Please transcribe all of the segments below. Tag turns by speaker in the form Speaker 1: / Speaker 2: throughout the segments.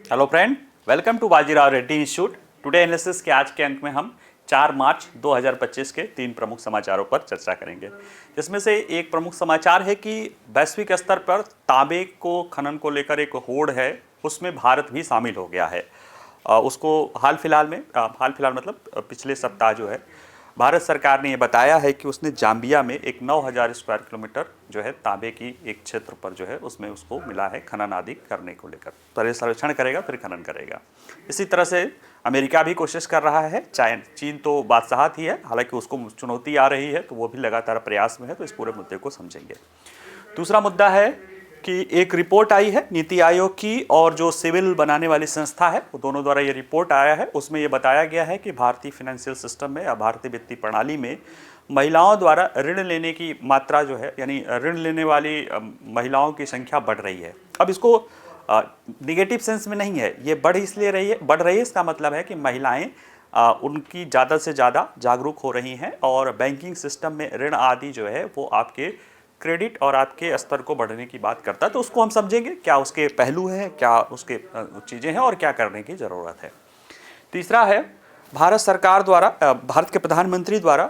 Speaker 1: Hello friend, welcome to Bajirao Reddy institute. Today analysis के आज के अंक में हम 4 मार्च 2025 के 3 प्रमुख समाचारों पर चर्चा करेंगे, जिसमें से एक प्रमुख समाचार है कि वैश्विक स्तर पर तांबे को खनन को लेकर एक होड़ है, उसमें भारत भी शामिल हो गया है। उसको हाल फिलहाल मतलब पिछले सप्ताह जो है भारत सरकार ने ये बताया है कि उसने जाम्बिया में एक 9000 स्क्वायर किलोमीटर जो है तांबे की एक क्षेत्र पर जो है उसमें उसको मिला है खनन आदि करने को लेकर। पहले सर्वेक्षण करेगा फिर खनन करेगा। इसी तरह से अमेरिका भी कोशिश कर रहा है। चीन तो बादशाहत ही है, हालांकि उसको चुनौती आ रही है तो वो भी लगातार प्रयास में है। तो इस पूरे मुद्दे को समझेंगे। दूसरा मुद्दा है कि एक रिपोर्ट आई है नीति आयोग की और जो सिविल बनाने वाली संस्था है वो दोनों द्वारा ये रिपोर्ट आया है। उसमें ये बताया गया है कि भारतीय फाइनेंशियल सिस्टम में या भारतीय वित्तीय प्रणाली में महिलाओं द्वारा ऋण लेने की मात्रा जो है, यानी ऋण लेने वाली महिलाओं की संख्या बढ़ रही है। अब इसको निगेटिव सेंस में नहीं है, ये बढ़ रही है। इसका मतलब है कि महिलाएं उनकी ज़्यादा से ज़्यादा जागरूक हो रही हैं और बैंकिंग सिस्टम में ऋण आदि जो है वो आपके क्रेडिट और आपके स्तर को बढ़ने की बात करता है। तो उसको हम समझेंगे, क्या उसके पहलू हैं, क्या उसके चीज़ें हैं और क्या करने की ज़रूरत है। तीसरा है भारत सरकार द्वारा, भारत के प्रधानमंत्री द्वारा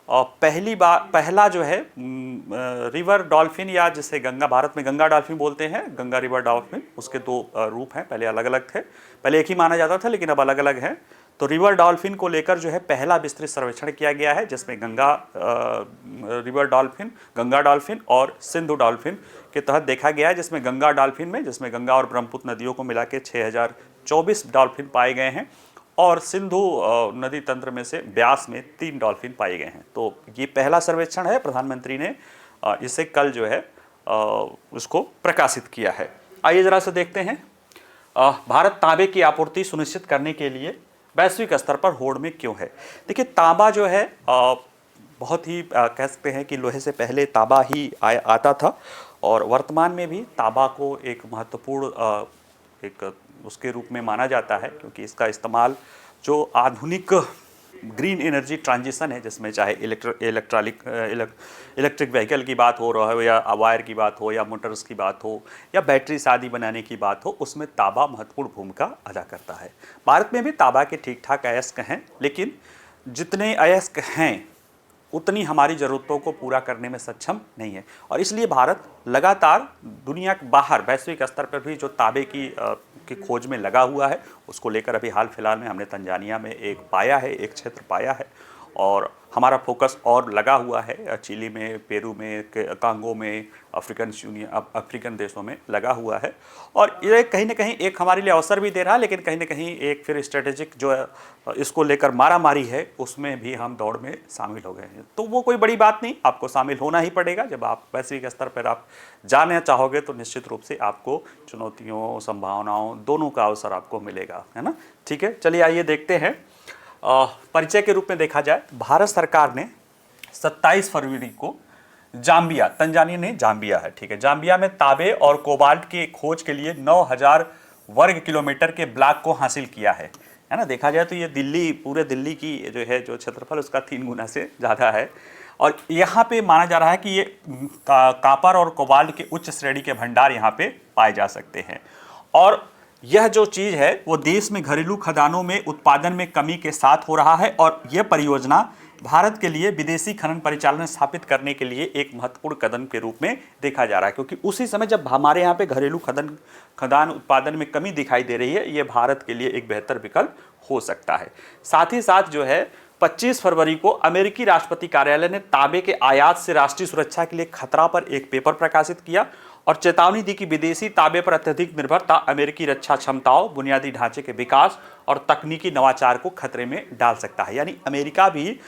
Speaker 1: पहला जो है रिवर डॉल्फिन, या जिसे गंगा, भारत में गंगा डॉल्फिन बोलते हैं, गंगा रिवर डॉल्फिन, उसके दो रूप हैं। पहले अलग अलग थे, पहले एक ही माना जाता था लेकिन अब अलग अलग हैं। तो रिवर डॉल्फिन को लेकर जो है पहला विस्तृत सर्वेक्षण किया गया है, जिसमें रिवर डॉल्फिन, गंगा डॉल्फिन और सिंधु डॉल्फिन के तहत देखा गया है। जिसमें गंगा डॉल्फिन में, जिसमें गंगा और ब्रह्मपुत्र नदियों को मिला के 6024 डॉल्फिन पाए गए हैं और सिंधु नदी तंत्र में से ब्यास में 3 डॉल्फिन पाए गए हैं। तो ये पहला सर्वेक्षण है, प्रधानमंत्री ने इसे कल जो है उसको प्रकाशित किया है। आइए जरा से देखते हैं भारत तांबे की आपूर्ति सुनिश्चित करने के लिए वैश्विक स्तर पर होड़ में क्यों है। देखिए, तांबा जो है बहुत ही कह सकते हैं कि लोहे से पहले तांबा ही आता था और वर्तमान में भी तांबा को एक महत्वपूर्ण एक उसके रूप में माना जाता है, क्योंकि इसका इस्तेमाल जो आधुनिक ग्रीन एनर्जी ट्रांजिशन है, जिसमें चाहे इलेक्ट्रिक व्हीकल की बात हो रहा हो या वायर की बात हो या मोटर्स की बात हो या बैटरी आदि बनाने की बात हो, उसमें तांबा महत्वपूर्ण भूमिका अदा करता है। भारत में भी तांबा के ठीक ठाक अयस्क हैं, लेकिन जितने अयस्क हैं उतनी हमारी ज़रूरतों को पूरा करने में सक्षम नहीं है और इसलिए भारत लगातार दुनिया के बाहर वैश्विक स्तर पर भी जो तांबे की खोज में लगा हुआ है, उसको लेकर अभी हाल फिलहाल में हमने तंजानिया में एक क्षेत्र पाया है और हमारा फोकस और लगा हुआ है चिली में, पेरू में, कांगो में, अफ्रीकन देशों में लगा हुआ है। और ये कहीं ना कहीं एक हमारे लिए अवसर भी दे रहा है, लेकिन कहीं ना कहीं एक फिर स्ट्रेटेजिक जो इसको लेकर मारामारी है, उसमें भी हम दौड़ में शामिल हो गए हैं। तो वो कोई बड़ी बात नहीं, आपको शामिल होना ही पड़ेगा। जब आप वैश्विक स्तर पर आप जाना चाहोगे तो निश्चित रूप से आपको चुनौतियों, संभावनाओं दोनों का अवसर आपको मिलेगा, है ना। ठीक है, चलिए आइए देखते हैं। परिचय के रूप में देखा जाए, भारत सरकार ने 27 फरवरी को तंजानिया ने जाम्बिया है, ठीक है, जाम्बिया में तांबे और कोबाल्ट की खोज के लिए 9000 वर्ग किलोमीटर के ब्लॉक को हासिल किया है ना। देखा जाए तो ये पूरे दिल्ली की जो क्षेत्रफल उसका 3 गुना से ज़्यादा है और यहाँ पे माना जा रहा है कि ये कॉपर और कोबाल्ट के उच्च श्रेणी के भंडार यहाँ पे पाए जा सकते हैं। और यह जो चीज़ है वो देश में घरेलू खदानों में उत्पादन में कमी के साथ हो रहा है और यह परियोजना भारत के लिए विदेशी खनन परिचालन स्थापित करने के लिए एक महत्वपूर्ण कदम के रूप में देखा जा रहा है, क्योंकि उसी समय जब हमारे यहाँ पे घरेलू खदान उत्पादन में कमी दिखाई दे रही है, ये भारत के लिए एक बेहतर विकल्प हो सकता है। साथ ही साथ जो है 25 फरवरी को अमेरिकी राष्ट्रपति कार्यालय ने तांबे के आयात से राष्ट्रीय सुरक्षा के लिए खतरा पर एक पेपर प्रकाशित किया और चेतावनी दी कि विदेशी तांबे पर अत्यधिक निर्भरता अमेरिकी रक्षा क्षमताओं, बुनियादी ढांचे के विकास और तकनीकी नवाचार को खतरे में डाल सकता है। यानी अमेरिका भी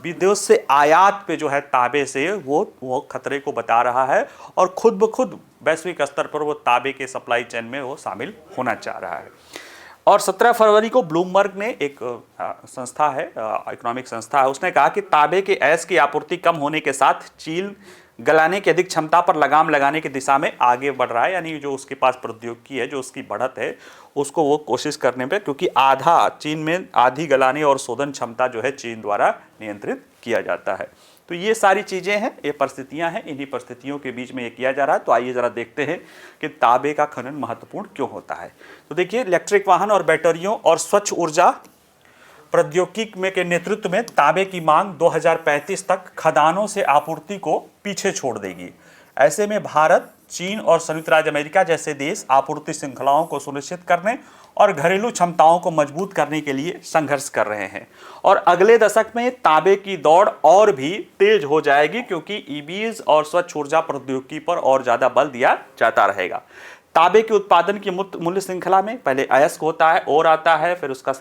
Speaker 1: विदेश से आयात पे जो है तांबे से वो खतरे को बता रहा है और खुद ब खुद वैश्विक स्तर पर वो तांबे के सप्लाई चेन में वो शामिल होना चाह रहा है। और 17 फरवरी को ब्लूमबर्ग ने एक संस्था है, इकोनॉमिक संस्था है, उसने कहा कि तांबे के अयस्क की आपूर्ति कम होने के साथ चीन गलाने की अधिक क्षमता पर लगाम लगाने की दिशा में आगे बढ़ रहा है। यानी जो उसके पास प्रौद्योगिकी है, जो उसकी बढ़त है, उसको वो कोशिश करने पे, क्योंकि चीन में आधी गलाने और शोधन क्षमता जो है चीन द्वारा नियंत्रित किया जाता है। तो ये सारी चीज़ें हैं, ये परिस्थितियां हैं, इन्हीं परिस्थितियों के बीच में ये किया जा रहा है। तो आइए ज़रा देखते हैं कि तांबे का खनन महत्वपूर्ण क्यों होता है। तो देखिए, इलेक्ट्रिक वाहन और बैटरियों और स्वच्छ ऊर्जा प्रौद्योगिकी में के नेतृत्व में तांबे की मांग 2035 तक खदानों से आपूर्ति को पीछे छोड़ देगी। ऐसे में भारत, चीन और संयुक्त राज्य अमेरिका जैसे देश आपूर्ति श्रृंखलाओं को सुनिश्चित करने और घरेलू क्षमताओं को मजबूत करने के लिए संघर्ष कर रहे हैं। और अगले दशक में तांबे की दौड़ और भी तेज हो जाएगी, क्योंकि ईवीज और स्वच्छ ऊर्जा प्रौद्योगिकी पर और ज्यादा बल दिया जाता रहेगा। तांबे के उत्पादन की मूल्य श्रृंखला में पहले अयस्क होता है, ओर आता है, फिर उसका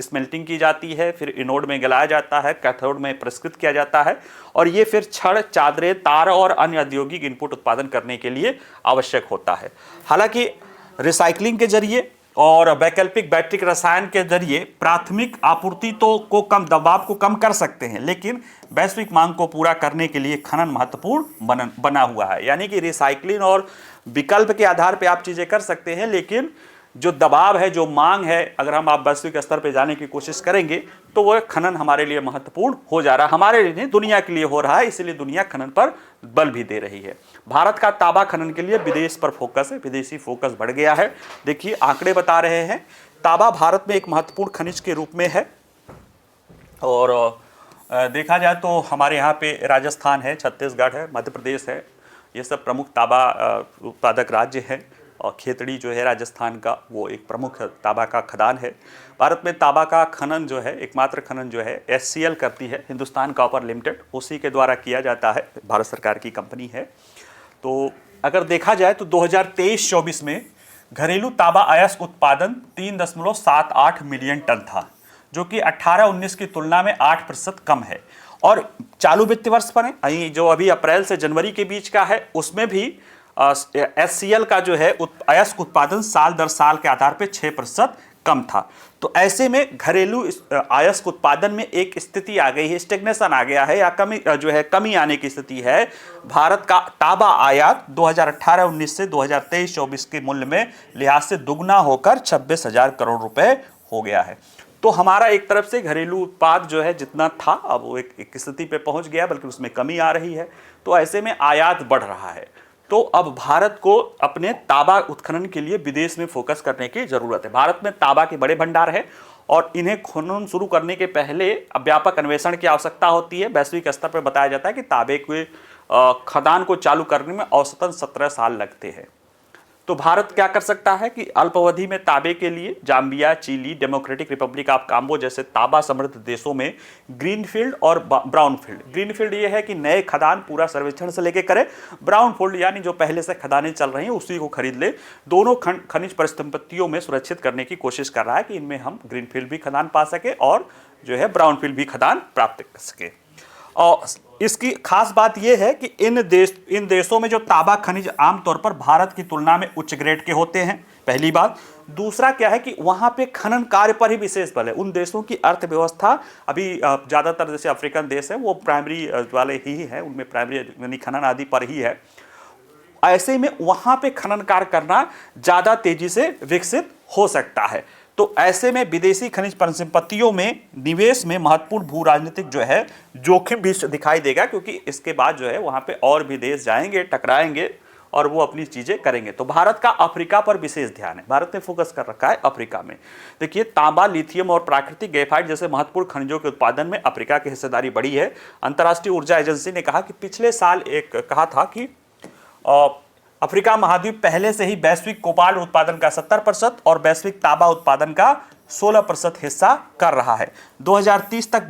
Speaker 1: स्मेल्टिंग की जाती है, फिर एनोड में गलाया जाता है, कैथोड में परिष्कृत किया जाता है, और ये फिर छड़, चादरें, तार और अन्य औद्योगिक इनपुट उत्पादन करने के लिए आवश्यक होता है। हालांकि रिसाइकलिंग के जरिए और वैकल्पिक बैटरी रसायन के जरिए प्राथमिक आपूर्ति तो को कम दबाव को कम कर सकते हैं, लेकिन वैश्विक मांग को पूरा करने के लिए खनन महत्वपूर्ण बना हुआ है। यानी कि रिसाइकलिंग और विकल्प के आधार पे आप चीजें कर सकते हैं, लेकिन जो दबाव है, जो मांग है, अगर हम आप वैश्विक स्तर पे जाने की कोशिश करेंगे तो वह खनन हमारे लिए महत्वपूर्ण हो जा रहा है। हमारे लिए नहीं, दुनिया के लिए हो रहा है, इसलिए दुनिया खनन पर बल भी दे रही है। भारत का तांबा खनन के लिए विदेश पर फोकस है, विदेशी फोकस बढ़ गया है। देखिए, आंकड़े बता रहे हैं तांबा भारत में एक महत्वपूर्ण खनिज के रूप में है। और देखा जाए तो हमारे यहाँ पे राजस्थान है, छत्तीसगढ़ है, मध्य प्रदेश है, ये सब प्रमुख तांबा उत्पादक राज्य हैं। और खेतड़ी जो है राजस्थान का, वो एक प्रमुख तांबा का खदान है। भारत में तांबा का खनन जो है, एकमात्र खनन जो है SCL करती है, हिंदुस्तान कॉपर लिमिटेड, उसी के द्वारा किया जाता है, भारत सरकार की कंपनी है। तो अगर देखा जाए तो 2023-24 में घरेलू तांबा अयस्क उत्पादन 3.78 मिलियन टन था, जो कि 18-19 की तुलना में 8% कम है। और चालू वित्तीय वर्ष पर जो अभी अप्रैल से जनवरी के बीच का है, उसमें भी SCL का जो है अयस्क उत्पादन साल दर साल के आधार पे 6% कम था। तो ऐसे में घरेलू अयस्क उत्पादन में एक स्थिति आ गई है, स्टेग्नेशन आ गया है, या कमी आने की स्थिति है। भारत का तांबा आयात 2018-19 से 2023-24 के मूल्य में लिहाज से दुगना होकर 26,000 करोड़ रुपए हो गया है। तो हमारा एक तरफ से घरेलू उत्पाद जो है जितना था, अब वो एक स्थिति पे पहुंच गया, बल्कि उसमें कमी आ रही है। तो ऐसे में आयात बढ़ रहा है। तो अब भारत को अपने तांबा उत्खनन के लिए विदेश में फोकस करने की जरूरत है। भारत में तांबा के बड़े भंडार है और इन्हें खनन शुरू करने के पहले व्यापक अन्वेषण की आवश्यकता होती है। वैश्विक स्तर पर बताया जाता है कि तांबे के खदान को चालू करने में औसतन 17 साल लगते हैं। तो भारत क्या कर सकता है कि अल्प अवधि में तांबे के लिए Zambia, Chile, Democratic Republic of Congo जैसे तांबा समृद्ध देशों में ग्रीनफील्ड और ब्राउनफील्ड, ग्रीनफील्ड ये है कि नए खदान पूरा सर्वेक्षण से लेके करें, ब्राउनफील्ड यानी जो पहले से खदानें चल रही हैं उसी को खरीद ले। दोनों खनिज परिसंपत्तियों में सुरक्षित करने की कोशिश कर रहा है कि इनमें हम ग्रीनफील्ड भी खदान पा सके और जो है ब्राउनफील्ड भी खदान प्राप्त कर सके। और इसकी खास बात यह है कि इन देशों में जो तांबा खनिज आमतौर पर भारत की तुलना में उच्च ग्रेड के होते हैं, पहली बात। दूसरा क्या है कि वहां पे खनन कार्य पर ही विशेष बल है। उन देशों की अर्थव्यवस्था अभी ज्यादातर जैसे अफ्रीकन देश है वो प्राइमरी वाले ही है, उनमें प्राइमरी यानी खनन आदि पर ही है। ऐसे में वहां पे खनन कार्य करना ज्यादा तेजी से विकसित हो सकता है। तो ऐसे में विदेशी खनिज परिसंपत्तियों में निवेश में महत्वपूर्ण भू राजनीतिक जो है जोखिम भी दिखाई देगा, क्योंकि इसके बाद जो है वहां पे और भी देश जाएंगे, टकराएंगे और वो अपनी चीजें करेंगे। तो भारत का अफ्रीका पर विशेष ध्यान है, भारत ने फोकस कर रखा है अफ्रीका में। देखिए, तांबा, लिथियम और प्राकृतिक ग्रेफाइट जैसे महत्वपूर्ण खनिजों के उत्पादन में अफ्रीका की हिस्सेदारी बढ़ी है। अंतर्राष्ट्रीय ऊर्जा एजेंसी ने कहा कि पिछले साल कहा था कि अफ्रीका महाद्वीप पहले से ही वैश्विक कोबाल्ट उत्पादन का 70% और वैश्विक तांबा उत्पादन का 16% हिस्सा कर रहा है। 2030 तक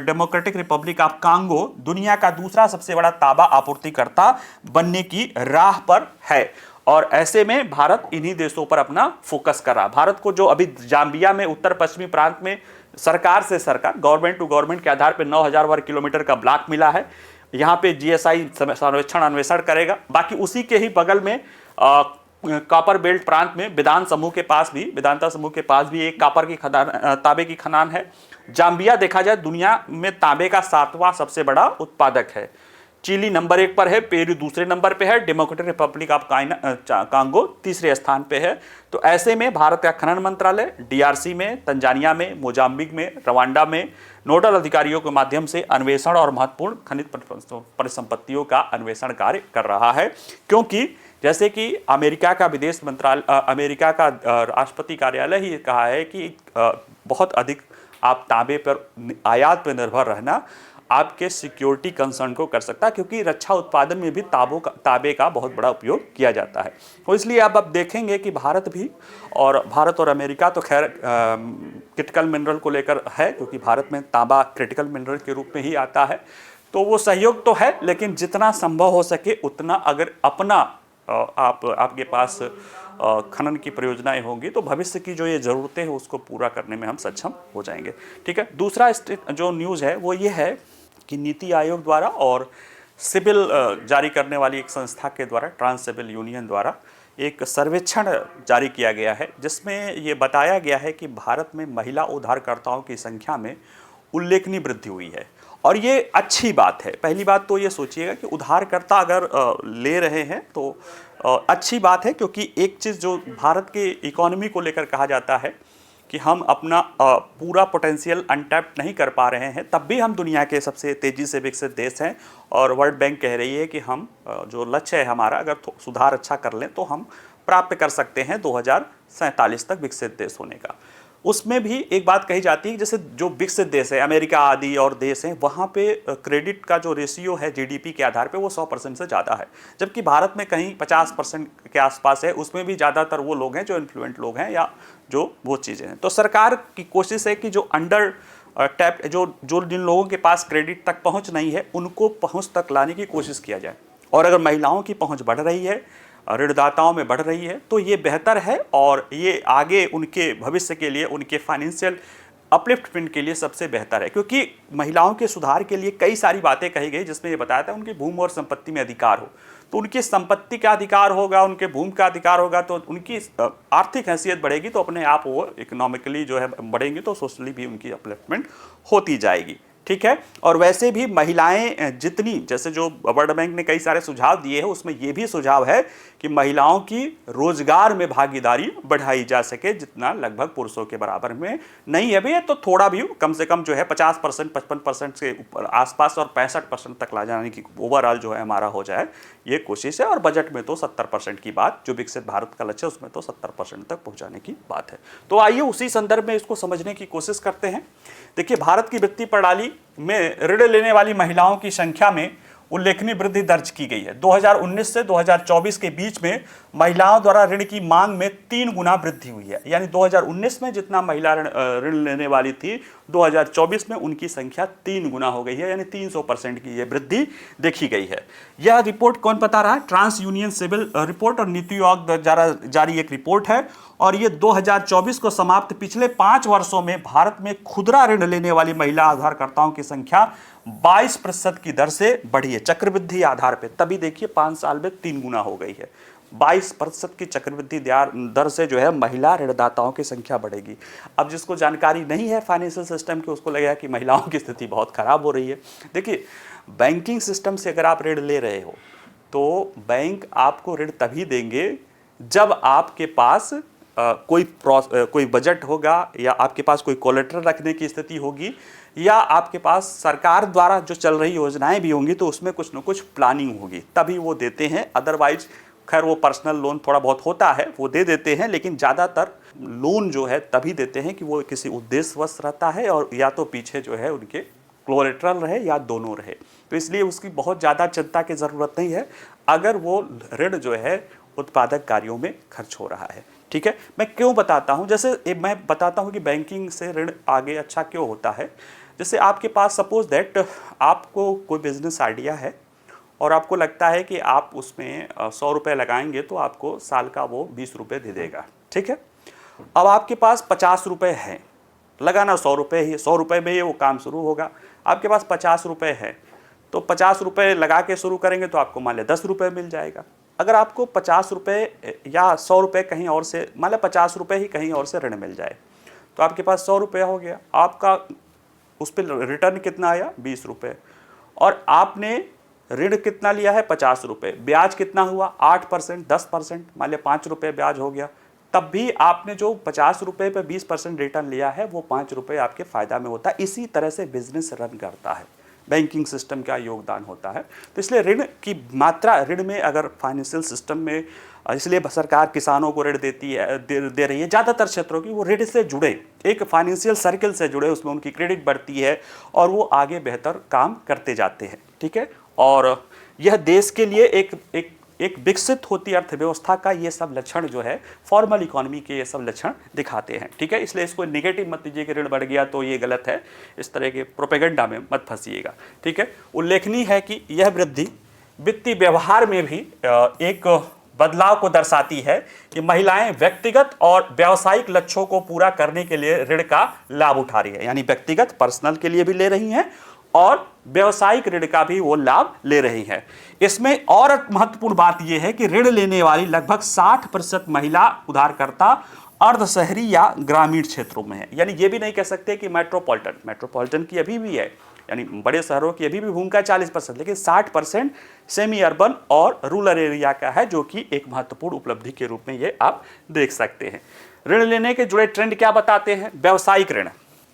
Speaker 1: डेमोक्रेटिक रिपब्लिक ऑफ कांगो दुनिया का दूसरा सबसे बड़ा तांबा आपूर्तिकर्ता बनने की राह पर है। और ऐसे में भारत इन्हीं देशों पर अपना फोकस कर रहा है। भारत को जो अभी जाम्बिया में उत्तर पश्चिमी प्रांत में सरकार से सरकार, गवर्नमेंट टू गवर्नमेंट के आधार पर 9,000 वर्ग किलोमीटर का ब्लॉक मिला है। यहाँ पे GSI सर्वेक्षण अन्वेषण करेगा। बाकी उसी के ही बगल में कॉपर बेल्ट प्रांत में वेदांता समूह के पास भी एक कॉपर की खदान, तांबे की खदान है। जाम्बिया देखा जाए दुनिया में तांबे का 7वां सबसे बड़ा उत्पादक है। चिली नंबर 1 पर है, पेरू दूसरे नंबर पे है, डेमोक्रेटिक रिपब्लिक ऑफ कांगो तीसरे स्थान पे है। तो ऐसे में भारत का खनन मंत्रालय डीआरसी में, तंजानिया में, मोजाम्बिक में, रवांडा में नोडल अधिकारियों के माध्यम से अन्वेषण और महत्वपूर्ण खनिज परिसंपत्तियों का अन्वेषण कार्य कर रहा है। क्योंकि जैसे कि अमेरिका का विदेश मंत्रालय, अमेरिका का राष्ट्रपति कार्यालय ही कहा है कि बहुत अधिक आप तांबे पर आयात पर निर्भर रहना आपके सिक्योरिटी कंसर्न को कर सकता है, क्योंकि रक्षा उत्पादन में भी तांबे का बहुत बड़ा उपयोग किया जाता है। तो इसलिए अब देखेंगे कि भारत और अमेरिका तो खैर क्रिटिकल मिनरल को लेकर है, क्योंकि भारत में तांबा क्रिटिकल मिनरल के रूप में ही आता है। तो वो सहयोग तो है, लेकिन जितना संभव हो सके उतना अगर अपना आपके पास खनन की परियोजनाएं होंगी तो भविष्य की जो ये ज़रूरतें हैं उसको पूरा करने में हम सक्षम हो जाएंगे। ठीक है, दूसरा जो न्यूज़ है वो ये है कि नीति आयोग द्वारा और सिविल जारी करने वाली एक संस्था के द्वारा, ट्रांस सिविल यूनियन द्वारा एक सर्वेक्षण जारी किया गया है, जिसमें ये बताया गया है कि भारत में महिला उधारकर्ताओं की संख्या में उल्लेखनीय वृद्धि हुई है। और ये अच्छी बात है। पहली बात तो ये सोचिएगा कि उधारकर्ता अगर ले रहे हैं तो अच्छी बात है, क्योंकि एक चीज़ जो भारत के इकोनॉमी को लेकर कहा जाता है कि हम अपना पूरा पोटेंशियल अनटैप्ड नहीं कर पा रहे हैं, तब भी हम दुनिया के सबसे तेज़ी से विकसित देश हैं। और वर्ल्ड बैंक कह रही है कि हम जो लक्ष्य है हमारा, अगर सुधार अच्छा कर लें तो हम प्राप्त कर सकते हैं 2047 तक विकसित देश होने का। उसमें भी एक बात कही जाती है, जैसे जो विकसित देश है अमेरिका आदि और देश हैं, वहाँ पे क्रेडिट का जो रेशियो है जीडीपी के आधार पे वो 100% से ज़्यादा है, जबकि भारत में कहीं 50% के आसपास है। उसमें भी ज़्यादातर वो लोग हैं जो इन्फ्लुएंट लोग हैं या जो वो चीज़ें हैं। तो सरकार की कोशिश है कि जो अंडर टैप जो जिन लोगों के पास क्रेडिट तक पहुँच नहीं है उनको पहुँच तक लाने की कोशिश किया जाए। और अगर महिलाओं की पहुँच बढ़ रही है, ऋणदाताओं में बढ़ रही है, तो ये बेहतर है और ये आगे उनके भविष्य के लिए, उनके फाइनेंशियल अपलिफ्टमेंट के लिए सबसे बेहतर है। क्योंकि महिलाओं के सुधार के लिए कई सारी बातें कही गई, जिसमें ये बताया था उनकी भूमि और संपत्ति में अधिकार हो, तो उनकी संपत्ति का अधिकार होगा, उनके भूमि का अधिकार होगा, तो उनकी आर्थिक हैसियत बढ़ेगी, तो अपने आप वो इकोनॉमिकली जो है बढ़ेंगी, तो सोशली भी उनकी अपलिफ्टमेंट होती जाएगी। ठीक है, और वैसे भी महिलाएं जितनी, जैसे जो वर्ल्ड बैंक ने कई सारे सुझाव दिए हैं, उसमें ये भी सुझाव है कि महिलाओं की रोजगार में भागीदारी बढ़ाई जा सके, जितना लगभग पुरुषों के बराबर में नहीं है भी, तो थोड़ा भी कम से कम जो है 50%, 55% से ऊपर आसपास और 65% तक ला जाने की ओवरऑल जो है हमारा हो जाए, ये कोशिश है। और बजट में तो 70% की बात, जो विकसित भारत का लक्ष्य है उसमें तो 70% तक पहुँचाने की बात है। तो आइए उसी संदर्भ में इसको समझने की कोशिश करते हैं। देखिए, भारत की वित्तीय प्रणाली में ऋण लेने वाली महिलाओं की संख्या में उल्लेखनीय वृद्धि दर्ज की गई है। 2019 से 2024 के बीच में महिलाओं द्वारा ऋण की मांग में 3 गुना वृद्धि हुई है। यानी 2019 में जितना महिला ऋण लेने वाली थी, 2024 में उनकी संख्या 3 गुना हो गई है, यानी 300% की ये वृद्धि देखी गई है। यह रिपोर्ट कौन बता रहा है? ट्रांस यूनियन सिविल रिपोर्ट और नीति आयोग द्वारा जारी एक रिपोर्ट है। और ये 2024 को समाप्त पिछले 5 वर्षों में भारत में खुदरा ऋण लेने वाली महिला उधारकर्ताओं की संख्या 22% की दर से बढ़ी है, चक्रवृद्धि आधार पे। तभी देखिए 5 साल में 3 गुना हो गई है। 22% की चक्रवृद्धि दर से जो है महिला ऋणदाताओं की संख्या बढ़ेगी। अब जिसको जानकारी नहीं है फाइनेंशियल सिस्टम की, उसको लगेगा कि महिलाओं की स्थिति बहुत खराब हो रही है। देखिए, बैंकिंग सिस्टम से अगर आप ऋण ले रहे हो तो बैंक आपको ऋण तभी देंगे जब आपके पास कोई बजट होगा, या आपके पास कोई कोलेटरल रखने की स्थिति होगी, या आपके पास सरकार द्वारा जो चल रही योजनाएं भी होंगी तो उसमें कुछ न कुछ प्लानिंग होगी, तभी वो देते हैं। अदरवाइज खैर वो पर्सनल लोन थोड़ा बहुत होता है, वो दे देते हैं, लेकिन ज़्यादातर लोन जो है तभी देते हैं कि वो किसी उद्देश्यवश रहता है, और या तो पीछे जो है उनके कोलेटरल रहे या दोनों रहे। तो इसलिए उसकी बहुत ज़्यादा चिंता की ज़रूरत नहीं है अगर वो ऋण जो है उत्पादक कार्यों में खर्च हो रहा है। ठीक है, मैं क्यों बताता हूँ, जैसे मैं बताता हूँ कि बैंकिंग से ऋण आगे अच्छा क्यों होता है। जैसे आपके पास सपोज दैट आपको कोई बिजनेस आइडिया है और आपको लगता है कि आप उसमें 100 रुपये लगाएंगे तो आपको साल का वो 20 रुपये दे देगा। ठीक है, अब आपके पास 50 रुपये हैं, लगाना 100 रुपये ही, 100 रुपये में ही वो काम शुरू होगा। आपके पास 50 रुपये है तो 50 रुपये लगा के शुरू करेंगे तो आपको मान लिया 10 रुपये मिल जाएगा। अगर आपको 50 रुपये या 100 रुपये कहीं और से, मान लिया 50 रुपये ही कहीं और से ऋण मिल जाए, तो आपके पास 100 रुपया हो गया। आपका उस पर रिटर्न कितना आया? 20 रुपये। और आपने ऋण कितना लिया है 50 रुपये, ब्याज कितना हुआ 8%, 10%, मान लिया 5 रुपये ब्याज हो गया, तब भी आपने जो 50 रुपये पे 20% रिटर्न लिया है वो 5 रुपये आपके फायदा में होता है। इसी तरह से बिजनेस रन करता है, बैंकिंग सिस्टम का योगदान होता है। तो इसलिए ऋण की मात्रा, ऋण में अगर फाइनेंशियल सिस्टम में, इसलिए सरकार किसानों को ऋण देती है, दे रही है, ज़्यादातर क्षेत्रों की वो ऋण से जुड़े, एक फाइनेंशियल सर्किल से जुड़े, उसमें उनकी क्रेडिट बढ़ती है और वो आगे बेहतर काम करते जाते हैं। ठीक है, और यह देश के लिए एक विकसित होती अर्थव्यवस्था का ये सब लक्षण जो है, फॉर्मल इकोनॉमी के ये सब लक्षण दिखाते हैं। ठीक है, इसलिए इसको नेगेटिव मत लीजिए कि ऋण बढ़ गया तो ये गलत है, इस तरह के प्रोपेगेंडा में मत फंसिएगा। ठीक है, उल्लेखनीय है कि यह वृद्धि वित्तीय व्यवहार में भी एक बदलाव को दर्शाती है कि महिलाएं व्यक्तिगत और व्यावसायिक लक्ष्यों को पूरा करने के लिए ऋण का लाभ उठा रही है, यानी व्यक्तिगत पर्सनल के लिए भी ले रही हैं और व्यावसायिक ऋण का भी वो लाभ ले रही है। इसमें और महत्वपूर्ण बात यह है कि ऋण लेने वाली लगभग 60% महिला उधारकर्ता अर्ध शहरी या ग्रामीण क्षेत्रों में है। यानी ये भी नहीं कह सकते कि मेट्रोपॉलिटन की अभी भी है, यानी बड़े शहरों की अभी भी भूमिका 40%, लेकिन 60% सेमी अर्बन और रूरल एरिया का है, जो कि एक महत्वपूर्ण उपलब्धि के रूप में ये आप देख सकते हैं। ऋण लेने के जुड़े ट्रेंड क्या बताते हैं? व्यावसायिक ऋण।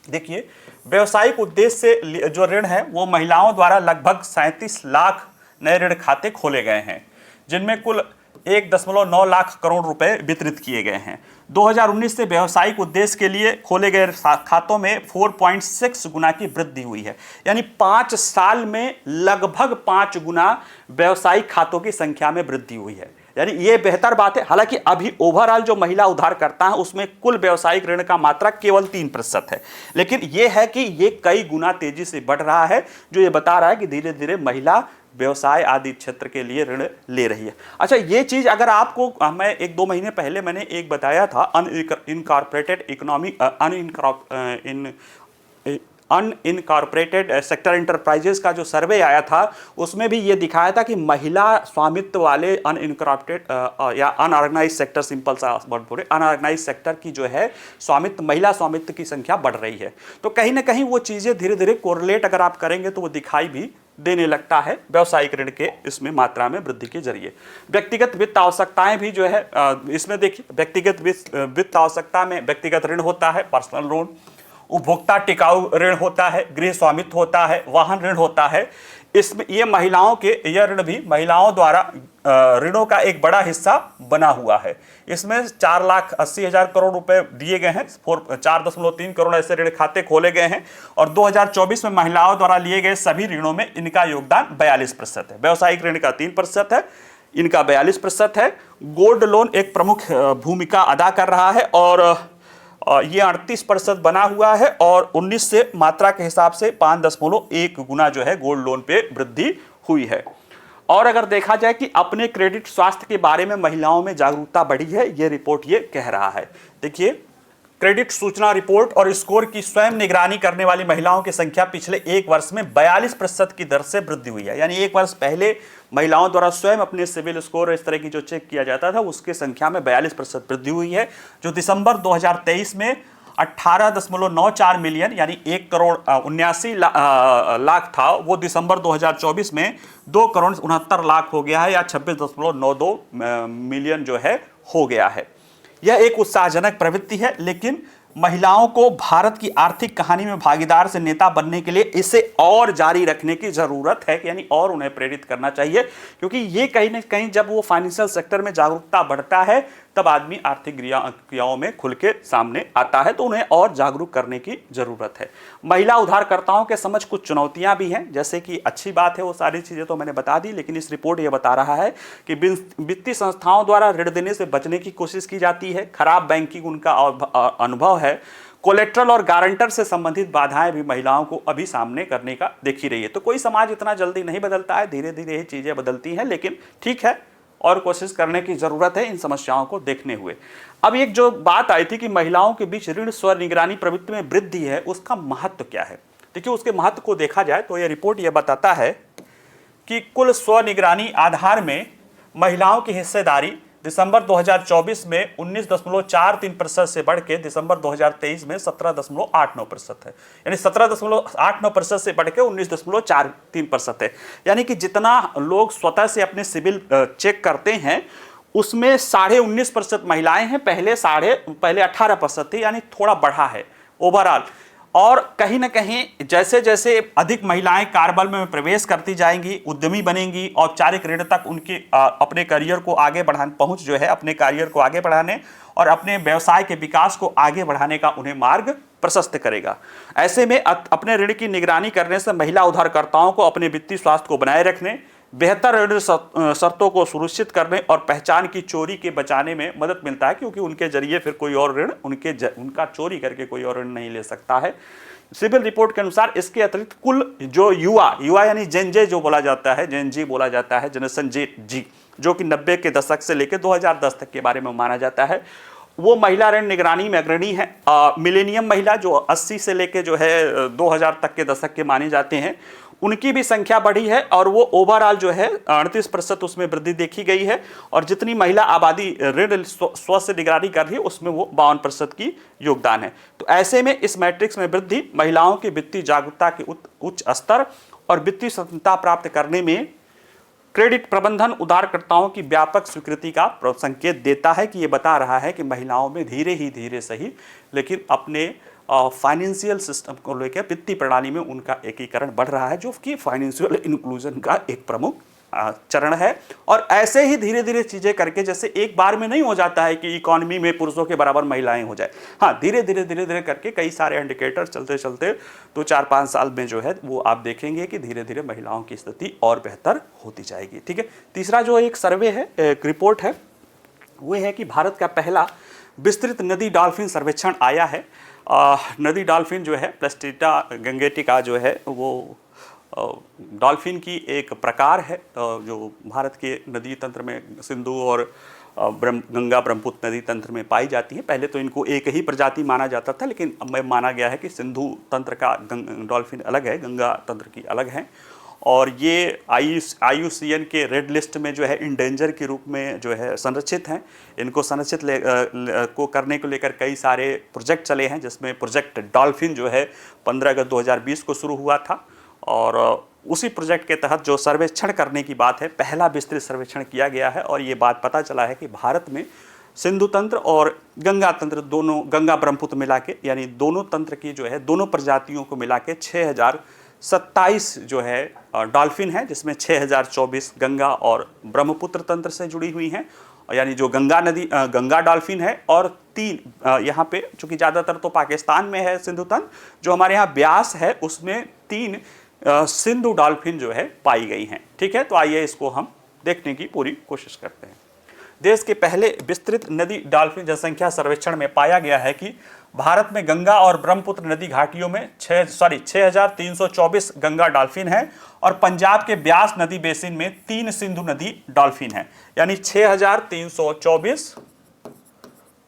Speaker 1: देखिए, व्यावसायिक उद्देश्य से जो ऋण है वो महिलाओं द्वारा लगभग 37 लाख नए ऋण खाते खोले गए हैं, जिनमें कुल 1.9 लाख करोड़ रुपए वितरित किए गए हैं। 2019 से व्यावसायिक उद्देश्य के लिए खोले गए खातों में 4.6 गुना की वृद्धि हुई है, यानी 5 साल में लगभग 5 गुना व्यावसायिक खातों की संख्या में वृद्धि हुई है। यानी ये बेहतर बात है। हालांकि अभी ओवरऑल जो महिला उधारकर्ता है उसमें कुल व्यावसायिक ऋण का मात्रा केवल 3% है, लेकिन ये है कि ये कई गुना तेजी से बढ़ रहा है, जो ये बता रहा है कि धीरे धीरे महिला व्यवसाय आदि क्षेत्र के लिए ऋण ले रही है। अच्छा, ये चीज अगर आपको, मैं 1-2 महीने पहले मैंने एक बताया था, unincorporated economy, unincorporated sector enterprises का जो सर्वे आया था, उसमें भी ये दिखाया था कि महिला स्वामित्व वाले अनइनकॉर्पोरेटेड या अनऑर्गेनाइज सेक्टर, सिंपल सा वर्ड बोले, अनऑर्गेनाइज सेक्टर की जो है स्वामित्व, महिला स्वामित्व की संख्या बढ़ रही है। तो कहीं ना कहीं वो चीज़ें धीरे धीरे कोरिलेट अगर आप करेंगे तो वो दिखाई भी देने लगता है व्यावसायिक ऋण के इसमें मात्रा में वृद्धि के जरिए। व्यक्तिगत वित्त आवश्यकताएं भी जो है, इसमें देखिए, व्यक्तिगत वित्त आवश्यकता में व्यक्तिगत ऋण होता है, पर्सनल लोन, उपभोक्ता टिकाऊ ऋण होता है, गृह स्वामित्व होता है, वाहन ऋण होता है। इसमें ये महिलाओं के, यह ऋण भी महिलाओं द्वारा ऋणों का एक बड़ा हिस्सा बना हुआ है। इसमें 4,80,000 करोड़ रुपए दिए गए हैं, 4.3 करोड़ ऐसे ऋण खाते खोले गए हैं, और 2024 में महिलाओं द्वारा लिए गए सभी ऋणों में इनका योगदान 42% है। व्यावसायिक ऋण का 3% है, इनका 42% है। गोल्ड लोन एक प्रमुख भूमिका अदा कर रहा है और ये 38% बना हुआ है, और 19 से मात्रा के हिसाब से 5.1 गुना जो है गोल्ड लोन पे वृद्धि हुई है। और अगर देखा जाए कि अपने क्रेडिट स्वास्थ्य के बारे में महिलाओं में जागरूकता बढ़ी है, ये रिपोर्ट ये कह रहा है। देखिए, क्रेडिट सूचना रिपोर्ट और स्कोर की स्वयं निगरानी करने वाली महिलाओं की संख्या पिछले 1 वर्ष में 42% की दर से वृद्धि हुई है। यानी 1 वर्ष पहले महिलाओं द्वारा स्वयं अपने सिविल स्कोर इस तरह की जो चेक किया जाता था, उसकी संख्या में 42% वृद्धि हुई है, जो दिसंबर 2023 में 18.94 मिलियन यानी 1.79 लाख था, वो दिसंबर 2024 में 2.69 लाख हो गया है, या 26.92 मिलियन जो है हो गया है। यह एक उत्साहजनक प्रवृत्ति है, लेकिन महिलाओं को भारत की आर्थिक कहानी में भागीदार से नेता बनने के लिए इसे और जारी रखने की जरूरत है, यानी और उन्हें प्रेरित करना चाहिए, क्योंकि ये कहीं ना कहीं जब वो फाइनेंशियल सेक्टर में जागरूकता बढ़ता है तब आदमी आर्थिक क्रियाओं में खुल के सामने आता है, तो उन्हें और जागरूक करने की जरूरत है। महिला उधारकर्ताओं के समझ कुछ चुनौतियां भी हैं, जैसे कि अच्छी बात है वो सारी चीजें तो मैंने बता दी, लेकिन इस रिपोर्ट ये बता रहा है कि वित्तीय संस्थाओं द्वारा ऋण देने से बचने की कोशिश की जाती है, खराब बैंकिंग उनका अनुभव है, कोलेट्रल और गारंटर से संबंधित बाधाएं भी महिलाओं को अभी सामने करने का दिख ही रही है। तो कोई समाज इतना जल्दी नहीं बदलता है, धीरे धीरे ये चीजें बदलती हैं, लेकिन ठीक है, और कोशिश करने की जरूरत है इन समस्याओं को देखने हुए। अब एक जो बात आई थी कि महिलाओं के बीच ऋण स्वनिगरानी प्रवृत्ति में वृद्धि है, उसका महत्व क्या है? देखिए, उसके महत्व को देखा जाए तो यह रिपोर्ट यह बताता है कि कुल स्वनिगरानी आधार में महिलाओं की हिस्सेदारी दिसंबर 2024 में 19.43% से बढ़ के दिसंबर 2023 में 17.89% है। यानी 17.89% से बढ़ के 19.43% है। यानी कि जितना लोग स्वतः से अपने सिविल चेक करते हैं उसमें 19.5% महिलाएं हैं, पहले 18% थी, यानी थोड़ा बढ़ा है ओवरऑल। और कहीं ना कहीं जैसे जैसे अधिक महिलाएं कार्यबल में प्रवेश करती जाएंगी, उद्यमी बनेंगी, औपचारिक ऋण तक उनके अपने करियर को आगे बढ़ाने पहुंच जो है, अपने करियर को आगे बढ़ाने और अपने व्यवसाय के विकास को आगे बढ़ाने का उन्हें मार्ग प्रशस्त करेगा। ऐसे में अपने ऋण की निगरानी करने से महिला उधारकर्ताओं को अपने वित्तीय स्वास्थ्य को बनाए रखने, बेहतर ऋण शर्तों को सुनिश्चित करने और पहचान की चोरी के बचाने में मदद मिलता है, क्योंकि उनके जरिए फिर कोई और ऋण उनका चोरी करके कोई और ऋण नहीं ले सकता है। सिविल रिपोर्ट के अनुसार इसके अतिरिक्त कुल जो युवा यानी जेनजे जो बोला जाता है, जेनजी बोला जाता है, जनरेशन जी, जो कि 90 के दशक से लेकर 2010 तक के बारे में माना जाता है, वो महिला ऋण निगरानी में अग्रणी है। मिलेनियम महिला जो 80 से लेकर जो है 2000 तक के दशक के माने जाते हैं, उनकी भी संख्या बढ़ी है और वो ओवरऑल जो है 38% उसमें वृद्धि देखी गई है। और जितनी महिला आबादी ऋण स्व से निगरानी कर रही है उसमें वो 52% की योगदान है। तो ऐसे में इस मैट्रिक्स में वृद्धि महिलाओं की वित्तीय जागरूकता के उच्च स्तर और वित्तीय स्वतंत्रता प्राप्त करने में क्रेडिट प्रबंधन उधारकर्ताओं की व्यापक स्वीकृति का संकेत देता है कि ये बता रहा है कि महिलाओं में धीरे सही लेकिन अपने फाइनेंशियल सिस्टम को लेकर वित्तीय प्रणाली में उनका एकीकरण बढ़ रहा है, जो कि फाइनेंशियल इंक्लूजन का एक प्रमुख चरण है। और ऐसे ही धीरे धीरे चीजें करके, जैसे एक बार में नहीं हो जाता है कि इकोनॉमी में पुरुषों के बराबर महिलाएं हो जाए, हाँ धीरे धीरे करके कई सारे इंडिकेटर चलते चलते 2-4-5 साल में जो है वो आप देखेंगे कि धीरे धीरे महिलाओं की स्थिति और बेहतर होती जाएगी। ठीक है। तीसरा जो एक सर्वे है, एक रिपोर्ट है, वो है कि भारत का पहला विस्तृत नदी डॉल्फिन सर्वेक्षण आया है। नदी डॉल्फिन जो है प्लास्टिटा गंगेटिका जो है वो डॉल्फिन की एक प्रकार है जो भारत के नदी तंत्र में सिंधु और गंगा ब्रह्मपुत्र नदी तंत्र में पाई जाती है। पहले तो इनको एक ही प्रजाति माना जाता था, लेकिन अब माना गया है कि सिंधु तंत्र का डॉल्फिन अलग है, गंगा तंत्र की अलग है। और ये IUCN के रेड लिस्ट में जो है इंडेंजर के रूप में जो है संरक्षित हैं। इनको संरक्षित को करने को लेकर कई सारे प्रोजेक्ट चले हैं, जिसमें प्रोजेक्ट डॉल्फिन जो है 15 अगस्त 2020 को शुरू हुआ था। और उसी प्रोजेक्ट के तहत जो सर्वेक्षण करने की बात है, पहला विस्तृत सर्वेक्षण किया गया है। और ये बात पता चला है कि भारत में सिंधु तंत्र और गंगा तंत्र दोनों, गंगा ब्रह्मपुत्र मिला के, यानी दोनों तंत्र की जो है दोनों प्रजातियों को मिला के 6027 जो है डॉल्फिन है, जिसमें 6024 गंगा और ब्रह्मपुत्र तंत्र से जुड़ी हुई हैं, यानी जो गंगा डॉल्फिन है। और 3 यहाँ पे चूंकि ज़्यादातर तो पाकिस्तान में है सिंधु तंत्र, जो हमारे यहाँ ब्यास है उसमें 3 सिंधु डॉल्फिन जो है पाई गई हैं। ठीक है। तो आइए इसको हम देखने की पूरी कोशिश करते हैं। देश के पहले विस्तृत नदी डॉल्फिन जनसंख्या सर्वेक्षण में पाया गया है कि भारत में गंगा और ब्रह्मपुत्र नदी घाटियों में 6324 गंगा डॉल्फिन है और पंजाब के ब्यास नदी बेसिन में 3 सिंधु नदी डॉल्फिन है, यानी 6324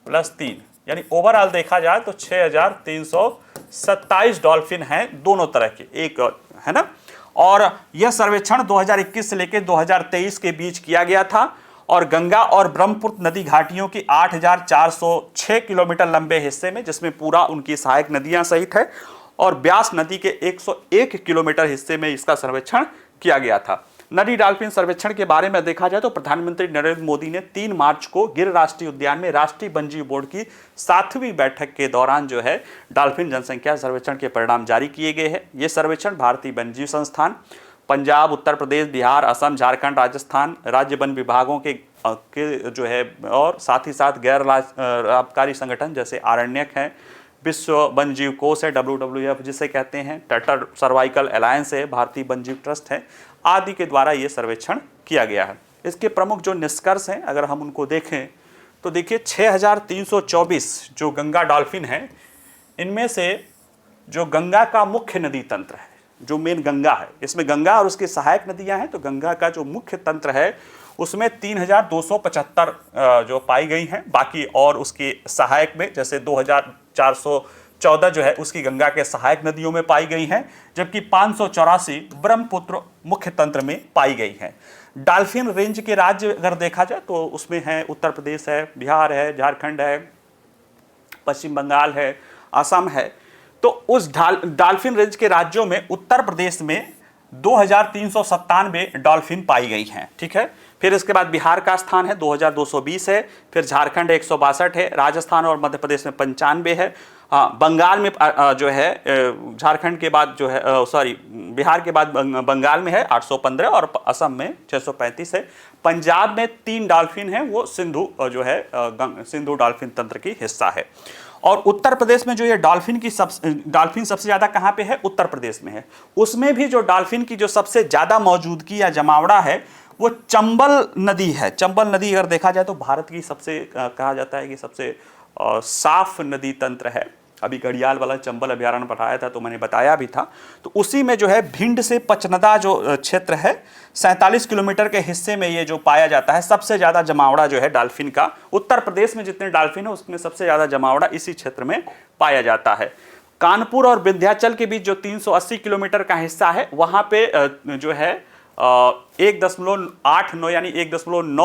Speaker 1: प्लस 3, यानी ओवरऑल देखा जाए तो 6327 डॉल्फिन हैं दोनों तरह के, एक है ना। और यह सर्वेक्षण 2021 से लेकर 2023 के बीच किया गया था और गंगा और ब्रह्मपुत्र नदी घाटियों की 8406 किलोमीटर लंबे हिस्से में, जिसमें पूरा उनकी सहायक नदियां सहित है, और ब्यास नदी के 101 किलोमीटर हिस्से में इसका सर्वेक्षण किया गया था। नदी डॉल्फिन सर्वेक्षण के बारे में देखा जाए तो प्रधानमंत्री नरेंद्र मोदी ने 3 मार्च को गिर राष्ट्रीय उद्यान में राष्ट्रीय वन्यजीव बोर्ड की 7वीं बैठक के दौरान जो है डॉल्फिन जनसंख्या सर्वेक्षण के परिणाम जारी किए गए हैं। ये सर्वेक्षण भारतीय वन्यजीव संस्थान, पंजाब, उत्तर प्रदेश, बिहार, असम, झारखंड, राजस्थान राज्य वन विभागों के जो है, और साथ ही साथ गैर लाभकारी संगठन जैसे आरण्यक हैं, विश्व वन्यजीव कोष है WWF जिसे कहते हैं, टर्टल सर्वाइकल अलायंस है, भारतीय वन्यजीव ट्रस्ट है, आदि के द्वारा ये सर्वेक्षण किया गया है। इसके प्रमुख जो निष्कर्ष हैं अगर हम उनको देखें तो देखिए 6324 जो गंगा डॉल्फिन है, इनमें से जो गंगा का मुख्य नदी तंत्र है, जो मेन गंगा है, इसमें गंगा और उसकी सहायक नदियां हैं, तो गंगा का जो मुख्य तंत्र है उसमें 3275 जो पाई गई हैं। बाकी और उसके सहायक में जैसे 2404 14 जो है उसकी गंगा के सहायक नदियों में पाई गई हैं, जबकि 584 ब्रह्मपुत्र मुख्य तंत्र में पाई गई हैं। डॉल्फिन रेंज के राज्य अगर देखा जाए तो उसमें है उत्तर प्रदेश है, बिहार है, झारखंड है, पश्चिम बंगाल है, असम है। तो उस डॉल्फिन रेंज के राज्यों में उत्तर प्रदेश में 2397 डॉल्फिन पाई गई हैं, ठीक है। फिर इसके बाद बिहार का स्थान है 2220 है, फिर झारखंड 162 है, राजस्थान और मध्य प्रदेश में 95 है। हाँ, बंगाल में जो है झारखंड के बाद जो है बिहार के बाद बंगाल में है 815 और असम में 635 है। पंजाब में 3 डॉल्फिन हैं, वो सिंधु जो है सिंधु डॉल्फिन तंत्र की हिस्सा है। और उत्तर प्रदेश में जो ये डॉल्फिन सबसे ज़्यादा कहाँ पे है, उत्तर प्रदेश में है। उसमें भी जो डॉल्फिन की जो सबसे ज़्यादा मौजूदगी या जमावड़ा है वो चंबल नदी है। चंबल नदी अगर देखा जाए तो भारत की सबसे कहा जाता है कि सबसे साफ नदी तंत्र है। अभी घड़ियाल वाला चंबल अभ्यारण्य पढ़ाया था तो मैंने बताया भी था। तो उसी में जो है भिंड से पचनदा जो क्षेत्र है 47 किलोमीटर के हिस्से में ये जो पाया जाता है, सबसे ज़्यादा जमावड़ा जो है डॉल्फिन का उत्तर प्रदेश में जितने डॉल्फिन है उसमें सबसे ज़्यादा जमावड़ा इसी क्षेत्र में पाया जाता है। कानपुर और विंध्याचल के बीच जो 380 किलोमीटर का हिस्सा है वहाँ पे जो है 1.89 यानी 1.9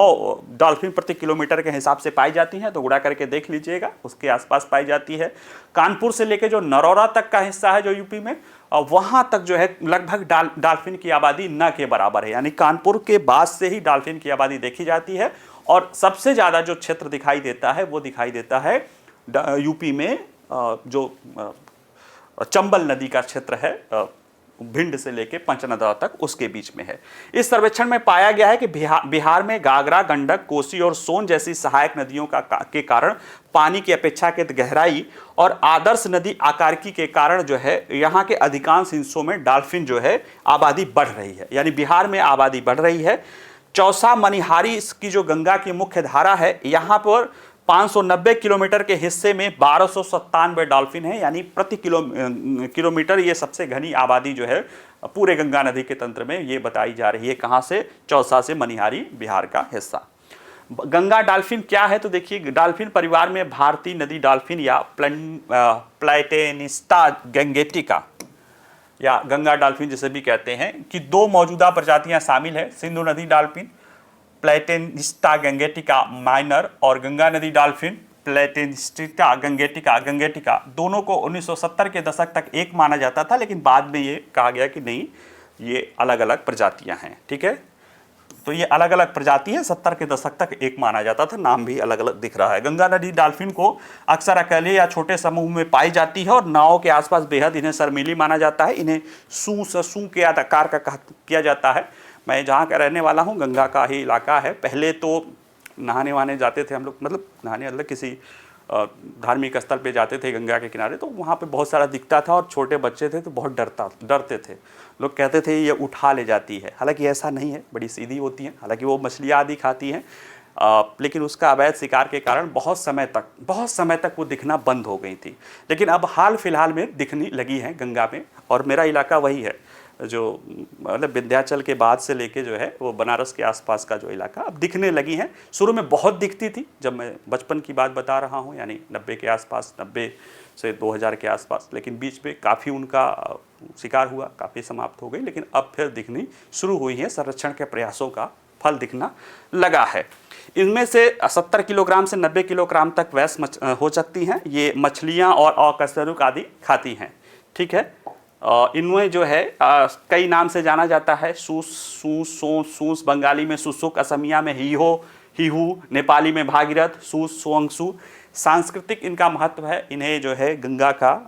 Speaker 1: डॉल्फिन प्रति किलोमीटर के हिसाब से पाई जाती हैं। तो गुणा करके देख लीजिएगा, उसके आसपास पाई जाती है। कानपुर से लेके जो नरौरा तक का हिस्सा है जो यूपी में, वहाँ तक जो है लगभग डॉल्फिन की आबादी न के बराबर है, यानी कानपुर के बाद से ही डॉल्फिन की आबादी देखी जाती है। और सबसे ज़्यादा जो क्षेत्र दिखाई देता है वो दिखाई देता है यूपी में जो चंबल नदी का क्षेत्र है, भिंड से लेके पंचनदा तक, उसके बीच में है। इस सर्वेक्षण में पाया गया है कि बिहार में घाघरा, गंडक, कोसी और सोन जैसी सहायक नदियों के कारण पानी की अपेक्षाकृत गहराई और आदर्श नदी आकारिकी के कारण जो है यहाँ के अधिकांश हिस्सों में डॉल्फिन जो है आबादी बढ़ रही है, यानी बिहार में आबादी बढ़ रही है। चौसा मनिहारी की जो गंगा की मुख्य धारा है, यहाँ पर 590 किलोमीटर के हिस्से में 1297 डॉल्फिन है, यानी प्रति किलोमीटर ये सबसे घनी आबादी जो है पूरे गंगा नदी के तंत्र में ये बताई जा रही है। कहाँ से? चौसा से मनिहारी, बिहार का हिस्सा। गंगा डॉल्फिन क्या है? तो देखिए, डॉल्फिन परिवार में भारतीय नदी डॉल्फिन या प्लेटेनिस्टा गैंगेटिका या गंगा डॉल्फिन जिसे भी कहते हैं कि 2 मौजूदा प्रजातियां शामिल है। सिंधु नदी डॉल्फिन प्लेटेनिस्टा गैंगेटिका माइनर और गंगा नदी डॉल्फिन प्लेटेनिस्टा गैंगेटिका दोनों को 1970 के दशक तक एक माना जाता था, लेकिन बाद में ये कहा गया कि नहीं, ये अलग अलग प्रजातियां हैं, ठीक है। तो ये अलग अलग प्रजाति है, 70 के दशक तक एक माना जाता था, नाम भी अलग अलग दिख रहा है। गंगा नदी डॉल्फिन को अक्सर अकेले या छोटे समूह में पाई जाती है और नावों के आसपास बेहद इन्हें शर्मीली माना जाता है। इन्हें सूं के आकार का किया जाता है। मैं जहाँ का रहने वाला हूँ, गंगा का ही इलाका है। पहले तो नहाने वहाने जाते थे हम लोग, मतलब नहाने मतलब किसी धार्मिक स्थल पे जाते थे गंगा के किनारे, तो वहाँ पे बहुत सारा दिखता था और छोटे बच्चे थे तो बहुत डरते थे। लोग कहते थे ये उठा ले जाती है, हालांकि ऐसा नहीं है, बड़ी सीधी होती हैं। हालांकि वो मछलियाँ आदि खाती हैं, लेकिन उसका अवैध शिकार के कारण बहुत समय तक वो दिखना बंद हो गई थी। लेकिन अब हाल फिलहाल में दिखने लगी है गंगा में, और मेरा इलाका वही है जो मतलब विंध्याचल के बाद से लेके जो है वो बनारस के आसपास का जो इलाका अब दिखने लगी हैं। शुरू में बहुत दिखती थी, जब मैं बचपन की बात बता रहा हूँ, यानी 90 के आसपास, 90 से 2000 के आसपास। लेकिन बीच में काफ़ी उनका शिकार हुआ, काफ़ी समाप्त हो गई, लेकिन अब फिर दिखनी शुरू हुई है। संरक्षण के प्रयासों का फल दिखना लगा है। इनमें से 70 किलोग्राम से 90 किलोग्राम तक वयस्क हो सकती हैं। ये मछलियाँ और अकशेरुक आदि खाती हैं, ठीक है। इनमें जो है कई नाम से जाना जाता है। सूस बंगाली में सुसुक, असमिया में हिहू, नेपाली में भागीरथ, सोंगसू। सांस्कृतिक इनका महत्व है। इन्हें जो है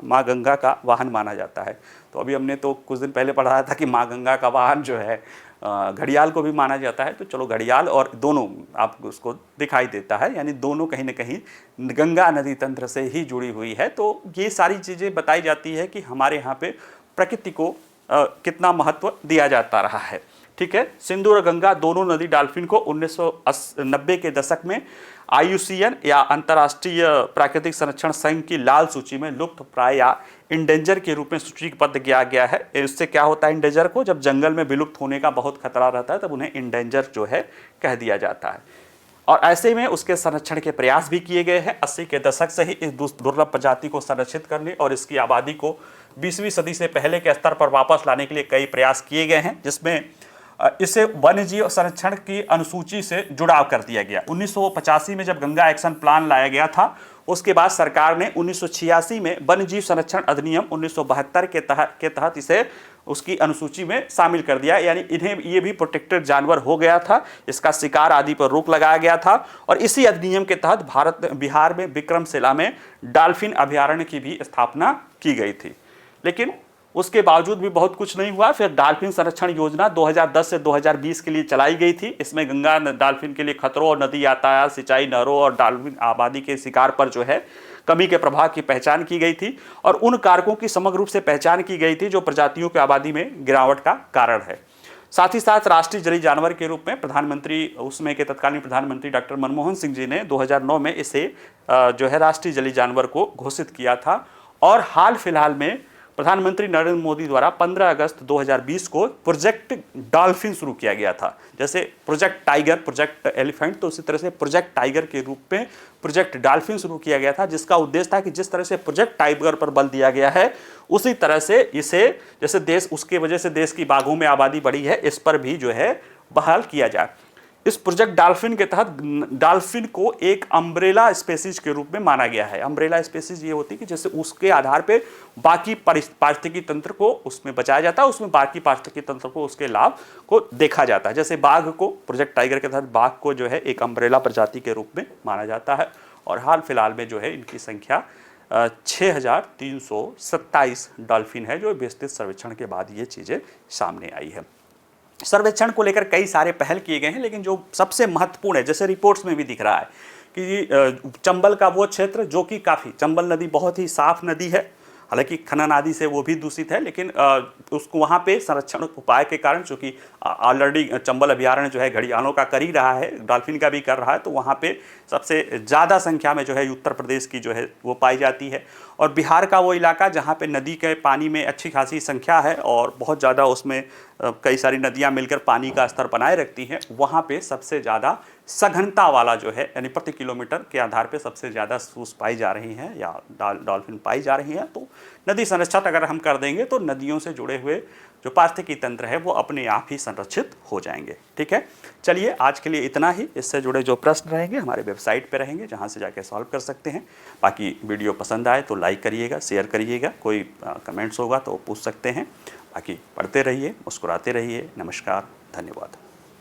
Speaker 1: माँ गंगा का वाहन माना जाता है। तो अभी हमने तो कुछ दिन पहले पढ़ाया था कि माँ गंगा का वाहन जो है घड़ियाल को भी माना जाता है। तो चलो, घड़ियाल और दोनों आपको उसको दिखाई देता है, यानी दोनों कहीं ना कहीं गंगा नदी तंत्र से ही जुड़ी हुई है। तो ये सारी चीज़ें बताई जाती है कि हमारे यहाँ पे प्रकृति को कितना महत्व दिया जाता रहा है, ठीक है। सिंधु और गंगा दोनों नदी डॉल्फिन को 1990 के दशक में IUCN या अंतर्राष्ट्रीय प्राकृतिक संरक्षण संघ की लाल सूची में लुप्त प्राय या इंडेंजर के रूप में सूचीबद्ध किया गया है। इससे क्या होता है, इंडेंजर को जब जंगल में विलुप्त होने का बहुत खतरा रहता है तब उन्हें इंडेंजर जो है कह दिया जाता है। और ऐसे में उसके संरक्षण के प्रयास भी किए गए हैं। 80 के दशक से ही इस दुर्लभ प्रजाति को संरक्षित करने और इसकी आबादी को 20वीं सदी से पहले के स्तर पर वापस लाने के लिए कई प्रयास किए गए हैं, जिसमें इसे वन्यजीव संरक्षण की अनुसूची से जुड़ाव कर दिया गया। 1985 में जब गंगा एक्शन प्लान लाया गया था, उसके बाद सरकार ने 1986 में वन्यजीव संरक्षण अधिनियम 1972 के तहत इसे उसकी अनुसूची में शामिल कर दिया। यानी इन्हें ये भी प्रोटेक्टेड जानवर हो गया था, इसका शिकार आदि पर रोक लगाया गया था। और इसी अधिनियम के तहत बिहार में विक्रमशिला में डॉल्फिन अभयारण्य की भी स्थापना की गई थी। लेकिन उसके बावजूद भी बहुत कुछ नहीं हुआ। फिर डॉल्फिन संरक्षण योजना 2010 से 2020 के लिए चलाई गई थी। इसमें गंगा डॉल्फिन के लिए खतरों और नदी यातायात, सिंचाई, नहरों और डॉल्फिन आबादी के शिकार पर जो है कमी के प्रभाव की पहचान की गई थी और उन कारकों की समग्र रूप से पहचान की गई थी जो प्रजातियों की आबादी में गिरावट का कारण है। साथ ही साथ राष्ट्रीय जलीय जानवर के रूप में प्रधानमंत्री, उसमें के तत्कालीन प्रधानमंत्री डॉक्टर मनमोहन सिंह जी ने 2009 में इसे जो है राष्ट्रीय जलीय जानवर को घोषित किया था। और हाल फिलहाल में प्रधानमंत्री नरेंद्र मोदी द्वारा 15 अगस्त 2020 को प्रोजेक्ट डॉल्फिन शुरू किया गया था। जैसे प्रोजेक्ट टाइगर, प्रोजेक्ट एलिफेंट, तो उसी तरह से प्रोजेक्ट टाइगर के रूप में प्रोजेक्ट डॉल्फिन शुरू किया गया था, जिसका उद्देश्य था कि जिस तरह से प्रोजेक्ट टाइगर पर बल दिया गया है, उसी तरह से इसे जैसे देश, उसके वजह से देश की बाघों में आबादी बढ़ी है, इस पर भी जो है बहाल किया जाए। इस प्रोजेक्ट डॉल्फिन के तहत डॉल्फिन को एक अम्ब्रेला स्पेसीज के रूप में माना गया है। अम्ब्रेला स्पेसीज ये होती है कि जैसे उसके आधार पे बाकी पारिस्थितिकी तंत्र को उसमें बचाया जाता है, उसमें बाकी पारिस्थितिकी तंत्र को उसके लाभ को देखा जाता है। जैसे बाघ को, प्रोजेक्ट टाइगर के तहत बाघ को जो है एक अम्ब्रेला प्रजाति के रूप में माना जाता है। और हाल फिलहाल में जो है इनकी संख्या 6327 डॉल्फिन है, जो विस्तृत सर्वेक्षण के बाद ये चीज़ें सामने आई है। सर्वेक्षण को लेकर कई सारे पहल किए गए हैं, लेकिन जो सबसे महत्वपूर्ण है, जैसे रिपोर्ट्स में भी दिख रहा है कि चंबल का वो क्षेत्र जो कि काफ़ी, चंबल नदी बहुत ही साफ नदी है, हालांकि खनन आदि से वो भी दूषित है, लेकिन उसको वहाँ पे संरक्षण उपाय के कारण, चूँकि ऑलरेडी चंबल अभयारण्य जो है घड़ियालों का कर ही रहा है, डॉल्फिन का भी कर रहा है, तो वहाँ पे सबसे ज़्यादा संख्या में जो है उत्तर प्रदेश की जो है वो पाई जाती है। और बिहार का वो इलाका जहाँ पे नदी के पानी में अच्छी खासी संख्या है और बहुत ज़्यादा उसमें कई सारी नदियाँ मिलकर पानी का स्तर बनाए रखती हैं, वहाँ पे सबसे ज़्यादा सघनता वाला जो है, यानी प्रति किलोमीटर के आधार पे सबसे ज़्यादा सूस पाई जा रही हैं या डॉल्फिन पाई जा रही हैं। तो नदी संरक्षण अगर हम कर देंगे तो नदियों से जुड़े हुए जो पारिस्थितिकी तंत्र है वो अपने आप ही संरक्षित हो जाएंगे। ठीक है, चलिए आज के लिए इतना ही। इससे जुड़े जो प्रश्न रहेंगे हमारे वेबसाइट पे रहेंगे, जहाँ से जाके सॉल्व कर सकते हैं। बाकी वीडियो पसंद आए तो लाइक करिएगा, शेयर करिएगा, कोई कमेंट्स होगा तो पूछ सकते हैं। बाकी पढ़ते रहिए, मुस्कुराते रहिए। नमस्कार, धन्यवाद।